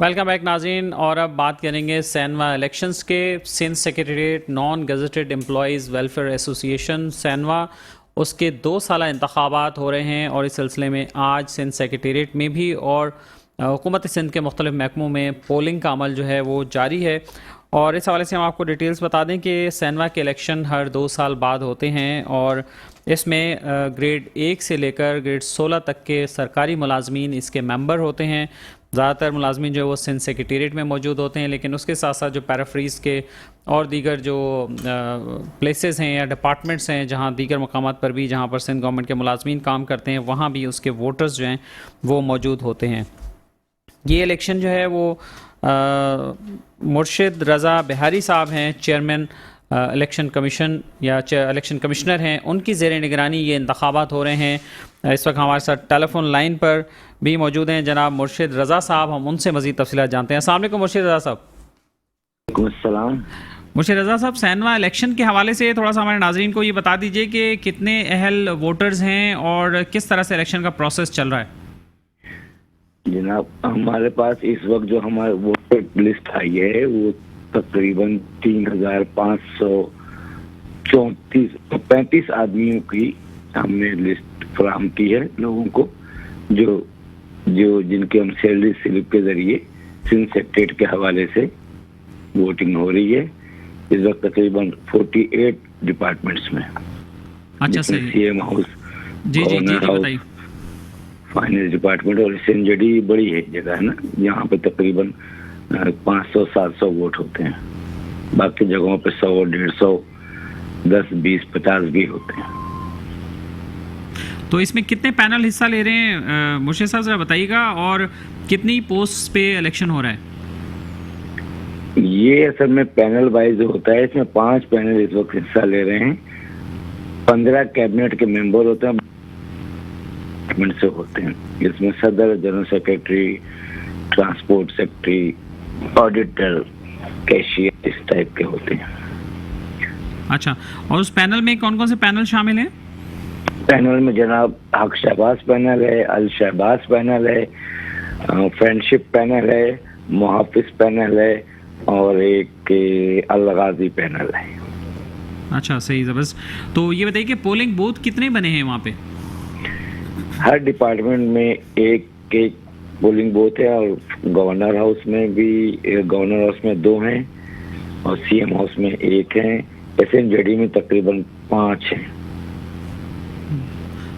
Welcome back ناظرین، اور اب بات کریں گے سینوا الیکشنز کے۔ Sindh secretariat non gazetted employees welfare association سینوا، اس کے 2 سالہ انتخابات ہو رہے ہیں، اور اس سلسلے میں آج سندھ سیکریٹریٹ میں بھی اور حکومت سندھ کے مختلف محکموں میں پولنگ کا عمل جو ہے وہ جاری ہے۔ اور اس حوالے سے ہم آپ کو ڈیٹیلز بتا دیں کہ سینوا کے الیکشن ہر 2 سال بعد ہوتے ہیں، اور اس میں گریڈ 1 سے لے کر گریڈ 16 تک کے سرکاری ملازمین اس کے ممبر ہوتے ہیں۔ زیادہ تر ملازمین جو ہے وہ سندھ سیکریٹریٹ میں موجود ہوتے ہیں، لیکن اس کے ساتھ ساتھ جو پیرافریز کے اور دیگر جو پلیسز ہیں یا ڈپارٹمنٹس ہیں، جہاں دیگر مقامات پر بھی جہاں پر سندھ گورنمنٹ کے ملازمین کام کرتے ہیں، وہاں بھی اس کے ووٹرز جو ہیں وہ موجود ہوتے ہیں۔ یہ الیکشن جو ہے وہ مرشد رضا بہاری صاحب ہیں، چیئرمین الیکشن کمیشن یا الیکشن کمشنر ہیں، ان کی زیر نگرانی یہ انتخابات ہو رہے ہیں۔ اس وقت ہمارے ساتھ ٹیلی فون لائن پر بھی موجود ہیں جناب مرشد رضا صاحب، ہم ان سے مزید تفصیلات جانتے ہیں۔ السلام علیکم مرشد رضا صاحب۔ وعلیکم السلام۔ مرشد رضا صاحب، سینوا الیکشن کے حوالے سے تھوڑا سا ہمارے ناظرین کو یہ بتا دیجئے کہ کتنے اہل ووٹرز ہیں اور کس طرح سے الیکشن کا پروسیس چل رہا ہے؟ جناب، ہمارے پاس اس وقت جو ہمارے ووٹر لسٹ آئی ہے وہ تقریباً 35 آدمیوں کی ہم نے لسٹ فراہم کی ہے، لوگوں کو جو جن کے ہم سیلری سلپ کے ذریعے سندھ سیکریٹریٹ کے حوالے سے ووٹنگ ہو رہی ہے۔ اس وقت تقریباً 48 ڈپارٹمنٹس میں، اچھا صحیح، سی ایم ہاؤس، جی بتائیے، فائنانس ڈپارٹمنٹ، اور سنجڈی بڑی ہے جگہ ہے نا، یہاں پہ تقریباً 500-700 ووٹ ہوتے ہیں۔ باقی جگہوں پہ 100-150, 10, 20, 50 بھی ہوتے ہیں۔ تو اس میں کتنے پینل حصہ لے رہے ہیں مرشد صاحب، ذرا بتائیے گا، اور کتنی پوسٹ پہ الیکشن ہو رہا ہے؟ یہ اصل میں پینل وائز ہوتا ہے، اس میں 5 پینل اس وقت حصہ لے رہے ہیں۔ 15 کیبنٹ کے ممبر ہوتے ہیں، سے ہوتے ہیں۔ اس میں صدر، general secretary, transport secretary, auditor, cashier, اس ٹائپ کے ہوتے ہیں۔ اچھا، اور اس پینل میں کون کون سے پینل شامل ہیں؟ پینل میں جناب حق شہباز پینل ہے، الشہباز پینل ہے، فرینڈشپ پینل ہے، محافظ پینل ہے، اور ایک الغازی پینل ہے۔ اچھا صحیح، زبردست۔ تو یہ بتائیے کہ پولنگ بوتھ کتنے بنے ہیں وہاں پہ؟ ہر ڈپارٹمنٹ میں ایک پولنگ بوتھ ہے، اور گورنر ہاؤس میں بھی، گورنر ہاؤس میں 2 ہیں، اور سی ایم ہاؤس میں 1 ہیں۔ ایس این جے ڈی میں تقریباً 5 ہیں۔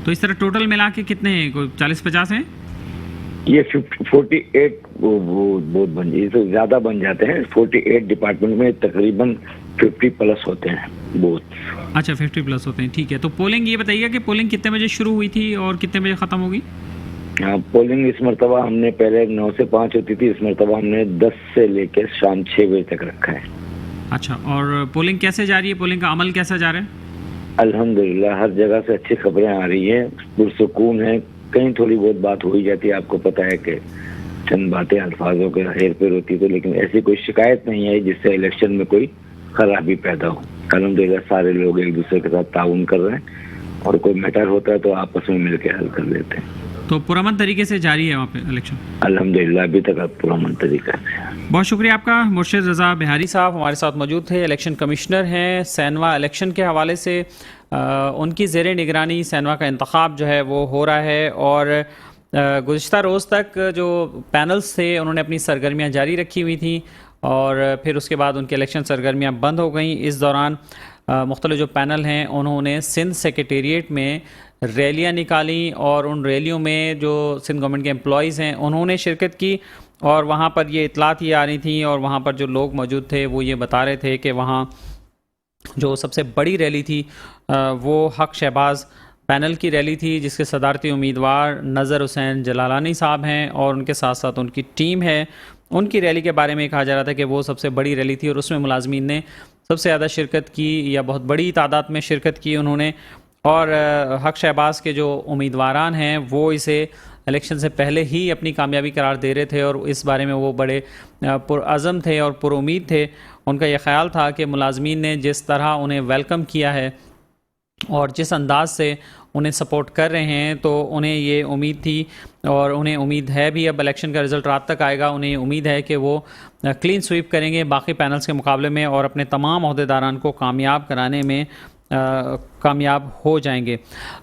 تو اس طرح ٹوٹل ملا کے کتنے ہیں؟ کوئی 40-50 ہیں؟ یہ 48 بوتھ بن جائے تو زیادہ بن جاتے ہیں۔ 48 ڈپارٹمنٹ میں تقریباً 50 پلس ہوتے ہیں بوتھ۔ اچھا 50 پلس ہوتے ہیں، ٹھیک ہے۔ تو پولنگ یہ بتائیے کہ پولنگ کتنے بجے شروع ہوئی تھی اور کتنے بجے ختم ہوگی؟ پولنگ اس مرتبہ ہم نے پہلے 9 سے 5 ہوتی تھی، اس مرتبہ ہم نے 10 سے لے کے شام 6 بجے تک رکھا ہے۔ اچھا، اور پولنگ کیسے جاری ہے؟ پولنگ کا عمل کیسا جا رہا ہے؟ الحمدللہ ہر جگہ سے اچھی خبریں آ رہی ہیں، پرسکون ہے۔ کہیں تھوڑی بہت بات ہو ہی جاتی ہے، آپ کو پتہ ہے کہ چند باتیں الفاظوں کے ہیر پھیر ہوتی تو، لیکن ایسی کوئی شکایت نہیں آئی جس سے الیکشن میں کوئی خرابی پیدا ہو۔ الحمدللہ سارے لوگ ایک دوسرے کے ساتھ تعاون کر رہے ہیں، اور کوئی میٹر ہوتا ہے تو آپس میں مل کے حل کر لیتے ہیں۔ تو پرامن طریقے سے جاری ہے وہاں پہ الیکشن؟ الحمدللہ ابھی تک پرامن طریقے سے۔ بہت شکریہ آپ کا۔ مرشد رضا بہاری صاحب ہمارے ساتھ موجود تھے، الیکشن کمشنر ہیں۔ سینوا الیکشن کے حوالے سے ان کی زیر نگرانی سینوا کا انتخاب جو ہے وہ ہو رہا ہے، اور گزشتہ روز تک جو پینلز تھے انہوں نے اپنی سرگرمیاں جاری رکھی ہوئی تھیں، اور پھر اس کے بعد ان کی الیکشن سرگرمیاں بند ہو گئیں۔ اس دوران مختلف جو پینل ہیں انہوں نے سندھ سیکریٹریٹ میں ریلیاں نکالیں، اور ان ریلیوں میں جو سندھ گورنمنٹ کے امپلائیز ہیں انہوں نے شرکت کی، اور وہاں پر یہ اطلاعات یہ آ رہی تھیں، اور وہاں پر جو لوگ موجود تھے وہ یہ بتا رہے تھے کہ وہاں جو سب سے بڑی ریلی تھی وہ حق شہباز پینل کی ریلی تھی، جس کے صدارتی امیدوار نظر حسین جلالانی صاحب ہیں، اور ان کے ساتھ ساتھ ان کی ٹیم ہے۔ ان کی ریلی کے بارے میں کہا جا رہا تھا کہ وہ سب سے بڑی ریلی تھی، اور اس میں ملازمین نے سب سے زیادہ شرکت کی، یا بہت بڑی تعداد میں شرکت کی انہوں نے، اور حق شہباز کے جو امیدواران ہیں وہ اسے الیکشن سے پہلے ہی اپنی کامیابی قرار دے رہے تھے، اور اس بارے میں وہ بڑے پرعزم تھے اور پر امید تھے۔ ان کا یہ خیال تھا کہ ملازمین نے جس طرح انہیں ویلکم کیا ہے اور جس انداز سے انہیں سپورٹ کر رہے ہیں، تو انہیں یہ امید تھی اور انہیں امید ہے بھی، اب الیکشن کا رزلٹ رات تک آئے گا، انہیں امید ہے کہ وہ کلین سویپ کریں گے باقی پینلز کے مقابلے میں اور اپنے تمام عہدیداران کو کامیاب کرانے میں کامیاب ہو جائیں گے۔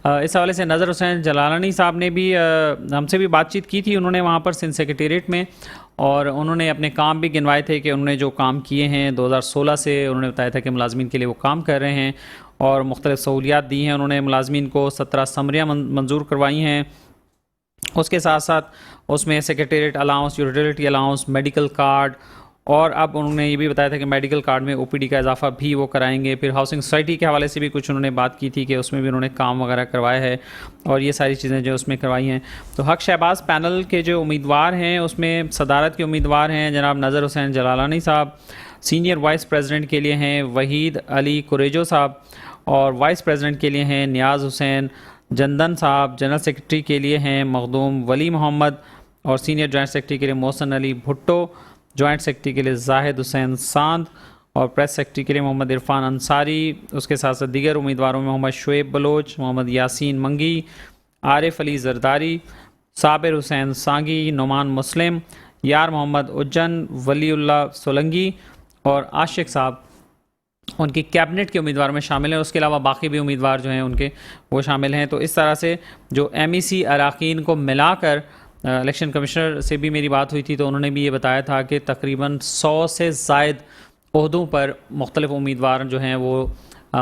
اس حوالے سے نظر حسین جلالانی صاحب نے بھی ہم سے بھی بات چیت کی تھی، انہوں نے وہاں پر سندھ سیکریٹریٹ میں، اور انہوں نے اپنے کام بھی گنوائے تھے کہ انہوں نے جو کام کیے ہیں 2016 سے، انہوں نے بتایا تھا کہ ملازمین کے لیے وہ کام کر رہے ہیں اور مختلف سہولیات دی ہیں، انہوں نے ملازمین کو 17 سمریاں منظور کروائی ہیں، اس کے ساتھ ساتھ اس میں secretariat allowance, utility allowance, medical card, اور اب انہوں نے یہ بھی بتایا تھا کہ میڈیکل کارڈ میں او پی ڈی کا اضافہ بھی وہ کرائیں گے۔ پھر ہاؤسنگ سوسائٹی کے حوالے سے بھی کچھ انہوں نے بات کی تھی کہ اس میں بھی انہوں نے کام وغیرہ کروایا ہے اور یہ ساری چیزیں جو اس میں کروائی ہیں۔ تو حق شہباز پینل کے جو امیدوار ہیں اس میں صدارت کے امیدوار ہیں جناب نظر حسین جلالانی صاحب، سینئر وائس پریزیڈنٹ کے لیے ہیں وحید علی قریجو صاحب، اور وائس پریزیڈنٹ کے لیے ہیں نیاز حسین جندن صاحب، جنرل سیکرٹری کے لیے ہیں مخدوم ولی محمد، اور سینئر جوائنٹ سیکرٹری کے لیے محسن علی بھٹو، جوائنٹ سیکرٹری کے لیے زاہد حسین ساند، اور پریس سیکرٹری کے لیے محمد عرفان انصاری۔ اس کے ساتھ ساتھ دیگر امیدواروں میں محمد شعیب بلوچ، محمد یاسین منگی، عارف علی زرداری، صابر حسین سانگی، نعمان مسلم، یار محمد اجن، ولی اللہ سولنگی اور عاشق صاحب ان کی کیبنٹ کے امیدوار میں شامل ہیں۔ اس کے علاوہ باقی بھی امیدوار جو ہیں ان کے وہ شامل ہیں۔ تو اس طرح سے جو ایم ای سی اراکین کو ملا کر الیکشن کمشنر سے بھی میری بات ہوئی تھی، تو انہوں نے بھی یہ بتایا تھا کہ تقریباً 100 سے زائد عہدوں پر مختلف امیدوار جو ہیں وہ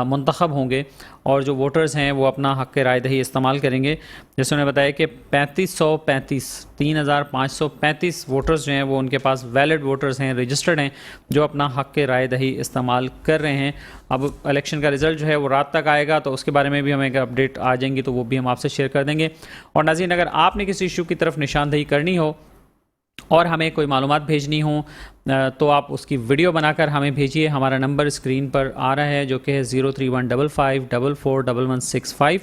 منتخب ہوں گے، اور جو ووٹرز ہیں وہ اپنا حق رائے دہی استعمال کریں گے۔ جیسے انہوں نے بتایا کہ 3535 ووٹرز جو ہیں وہ ان کے پاس ویلڈ ووٹرز ہیں، رجسٹرڈ ہیں، جو اپنا حق رائے دہی استعمال کر رہے ہیں۔ اب الیکشن کا رزلٹ جو ہے وہ رات تک آئے گا، تو اس کے بارے میں بھی ہمیں اپڈیٹ آ جائیں گی تو وہ بھی ہم آپ سے شیئر کر دیں گے۔ اور ناظرین، اگر آپ نے کسی ایشو کی طرف نشاندہی کرنی ہو اور ہمیں کوئی معلومات بھیجنی ہوں تو آپ اس کی ویڈیو بنا کر ہمیں بھیجیے۔ ہمارا نمبر اسکرین پر آ رہا ہے جو کہ ہے 03155441165۔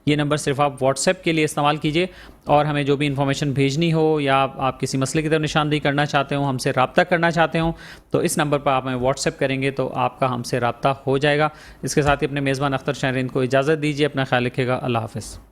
یہ نمبر صرف آپ واٹس ایپ کے لیے استعمال کیجیے، اور ہمیں جو بھی انفارمیشن بھیجنی ہو یا آپ کسی مسئلے کی طرف نشاندہی کرنا چاہتے ہوں، ہم سے رابطہ کرنا چاہتے ہوں، تو اس نمبر پر آپ ہمیں واٹس ایپ کریں گے تو آپ کا ہم سے رابطہ ہو جائے گا۔ اس کے ساتھ ہی اپنے میزبان اختر شاہرین کو اجازت دیجیے، اپنا خیال رکھیے گا، اللہ حافظ۔